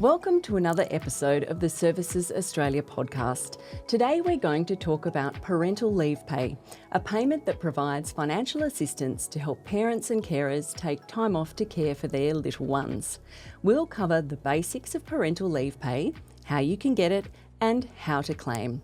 Welcome to another episode of the Services Australia podcast. Today we're going to talk about Parental Leave Pay, a payment that provides financial assistance to help parents and carers take time off to care for their little ones. We'll cover the basics of Parental Leave Pay, how you can get it, and how to claim.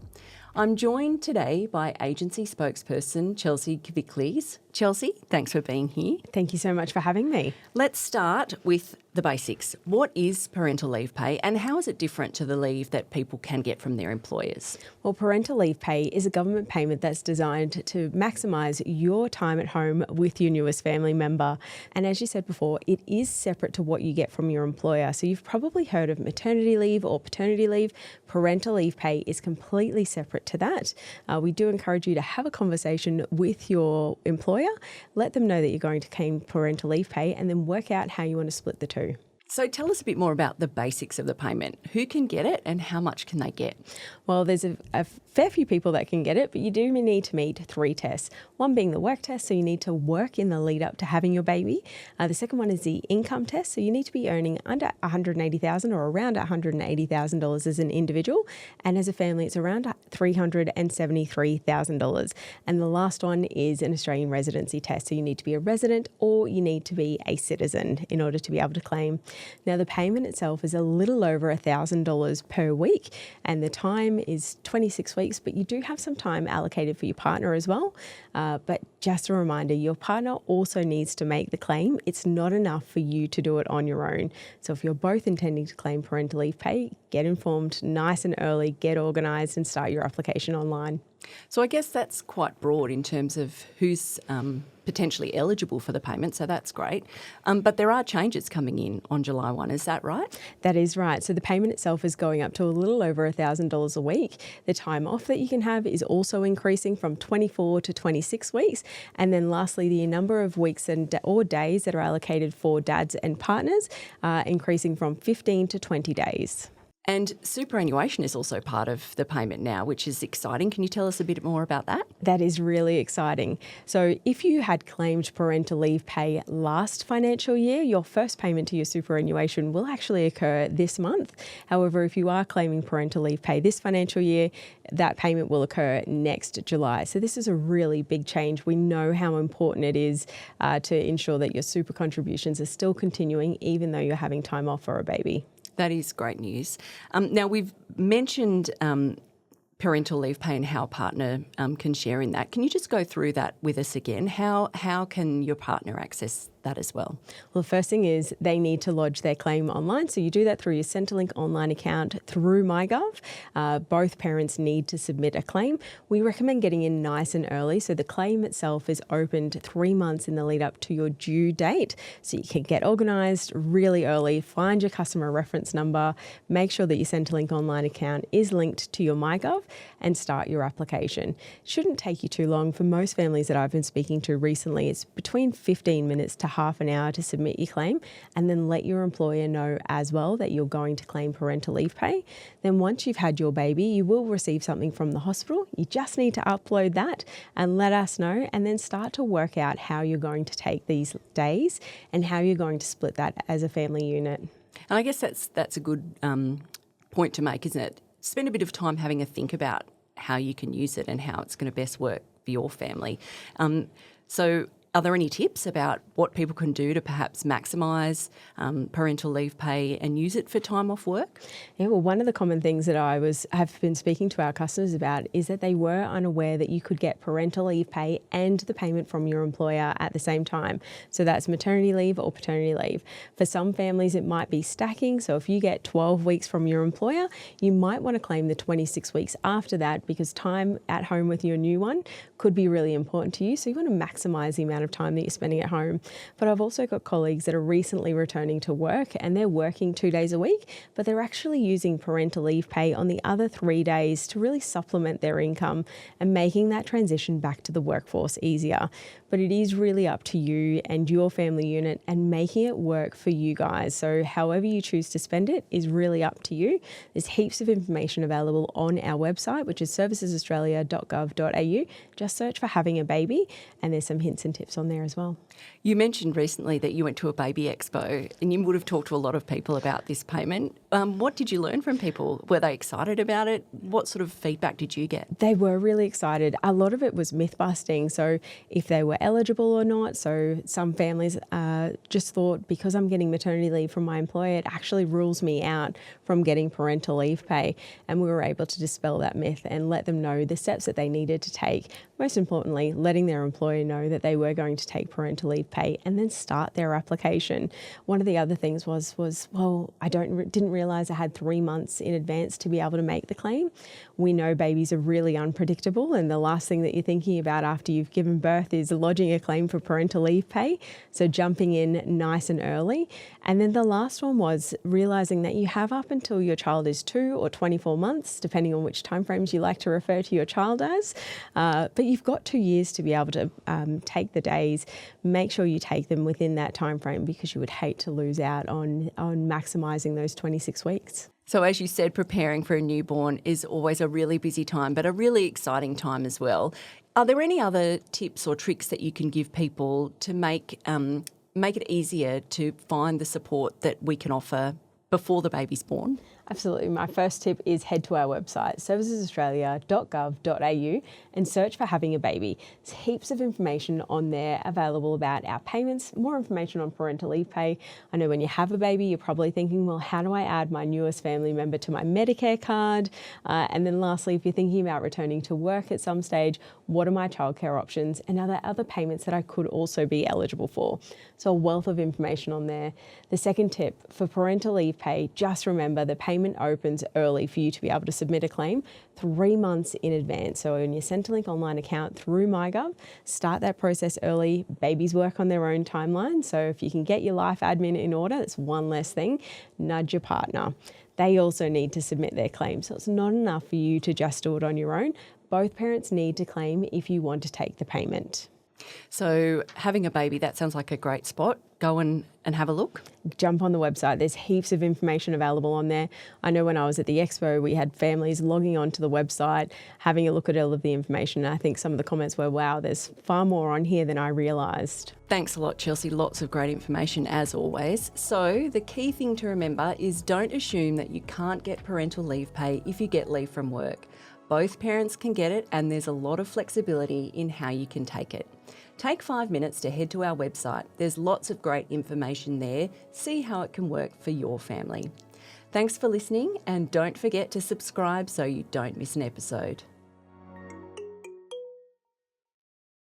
I'm joined today by agency spokesperson Chelsea Kviklis. Chelsea, thanks for being here. Thank you so much for having me. Let's start with the basics. What is parental leave pay and how is it different to the leave that people can get from their employers? Well, parental leave pay is a government payment that's designed to maximise your time at home with your newest family member. And as you said before, it is separate to what you get from your employer. So you've probably heard of maternity leave or paternity leave. Parental leave pay is completely separate to that. We do encourage you to have a conversation with your employer, let them know that you're going to claim parental leave pay, and then work out how you want to split the two. So tell us a bit more about the basics of the payment. Who can get it and how much can they get? Well, there's a fair few people that can get it, but you do need to meet 3 tests. One being the work test, so you need to work in the lead up to having your baby. The second one is the income test, so you need to be earning under $180,000 or around $180,000 as an individual, and as a family it's around $373,000. And the last one is an Australian residency test, so you need to be a resident or you need to be a citizen in order to be able to claim. Now, the payment itself is a little over $1,000 per week, and the time is 26 weeks, but you do have some time allocated for your partner as well. But just a reminder, your partner also needs to make the claim. It's not enough for you to do it on your own. So if you're both intending to claim parental leave pay, get informed nice and early, get organised and start your application online. So I guess that's quite broad in terms of who's potentially eligible for the payment, so that's great. But there are changes coming in on July 1, is that right? That is right. So the payment itself is going up to a little over $1,000 a week. The time off that you can have is also increasing from 24 to 26 weeks. And then lastly, the number of weeks or days that are allocated for dads and partners increasing from 15 to 20 days. And superannuation is also part of the payment now, which is exciting. Can you tell us a bit more about that? That is really exciting. So if you had claimed parental leave pay last financial year, your first payment to your superannuation will actually occur this month. However, if you are claiming parental leave pay this financial year, that payment will occur next July. So this is a really big change. We know how important it is to ensure that your super contributions are still continuing, even though you're having time off for a baby. That is great news. Now, we've mentioned parental leave pay and how a partner can share in that. Can you just go through that with us again? How can your partner access that as well? Well, the first thing is they need to lodge their claim online. So you do that through your Centrelink online account through MyGov. Both parents need to submit a claim. We recommend getting in nice and early. So the claim itself is opened 3 months in the lead up to your due date. So you can get organised really early, find your customer reference number, make sure that your Centrelink online account is linked to your MyGov and start your application. It shouldn't take you too long. For most families that I've been speaking to recently, it's between 15 minutes to half an hour to submit your claim, and then let your employer know as well that you're going to claim parental leave pay. Then once you've had your baby, you will receive something from the hospital. You just need to upload that and let us know, and then start to work out how you're going to take these days and how you're going to split that as a family unit. And I guess that's a good point to make, isn't it? Spend a bit of time having a think about how you can use it and how it's going to best work for your family. So are there any tips about what people can do to perhaps maximise parental leave pay and use it for time off work? Yeah, well, one of the common things that have been speaking to our customers about is that they were unaware that you could get parental leave pay and the payment from your employer at the same time. So that's maternity leave or paternity leave. For some families, it might be stacking. So if you get 12 weeks from your employer, you might want to claim the 26 weeks after that, because time at home with your new one could be really important to you. So you want to maximise the amount of time that you're spending at home. But I've also got colleagues that are recently returning to work and they're working 2 days a week, but they're actually using parental leave pay on the other 3 days to really supplement their income and making that transition back to the workforce easier. but it is really up to you and your family unit and making it work for you guys. So however you choose to spend it is really up to you. There's heaps of information available on our website, which is servicesaustralia.gov.au. Just search for having a baby, and there's some hints and tips on there as well. You mentioned recently that you went to a baby expo and you would have talked to a lot of people about this payment. What did you learn from people? Were they excited about it? What sort of feedback did you get? They were really excited. A lot of it was myth busting. So if they were eligible or not. So some families just thought, because I'm getting maternity leave from my employer, it actually rules me out from getting parental leave pay. And we were able to dispel that myth and let them know the steps that they needed to take. Most importantly, letting their employer know that they were going to take parental leave pay and then start their application. One of the other things was well, I didn't realise I had 3 months in advance to be able to make the claim. We know babies are really unpredictable, and the last thing that you're thinking about after you've given birth is lodging a claim for parental leave pay. So jumping in nice and early. And then the last one was realising that you have up until your child is 2 or 24 months, depending on which timeframes you like to refer to your child as. But you've got 2 years to be able to take the days. Make sure you take them within that timeframe, because you would hate to lose out on maximising those 26 weeks. So as you said, preparing for a newborn is always a really busy time, but a really exciting time as well. Are there any other tips or tricks that you can give people to make it easier to find the support that we can offer before the baby's born? Absolutely. My first tip is head to our website, servicesaustralia.gov.au, and search for having a baby. There's heaps of information on there available about our payments, more information on parental leave pay. I know when you have a baby, you're probably thinking, well, how do I add my newest family member to my Medicare card? And then lastly, if you're thinking about returning to work at some stage, what are my childcare options, and are there other payments that I could also be eligible for? So a wealth of information on there. The second tip for parental leave pay, just remember the payment opens early for you to be able to submit a claim 3 months in advance. So in your Centrelink online account through MyGov, start that process early. Babies work on their own timeline. So if you can get your life admin in order, that's one less thing. Nudge your partner. They also need to submit their claim. So it's not enough for you to just do it on your own. Both parents need to claim if you want to take the payment. So having a baby, that sounds like a great spot. Go and have a look. Jump on the website. There's heaps of information available on there. I know when I was at the expo, we had families logging onto the website, having a look at all of the information. And I think some of the comments were, wow, there's far more on here than I realised. Thanks a lot, Chelsea. Lots of great information as always. So the key thing to remember is don't assume that you can't get parental leave pay if you get leave from work. Both parents can get it, and there's a lot of flexibility in how you can take it. Take 5 minutes to head to our website. There's lots of great information there. See how it can work for your family. Thanks for listening, and don't forget to subscribe so you don't miss an episode.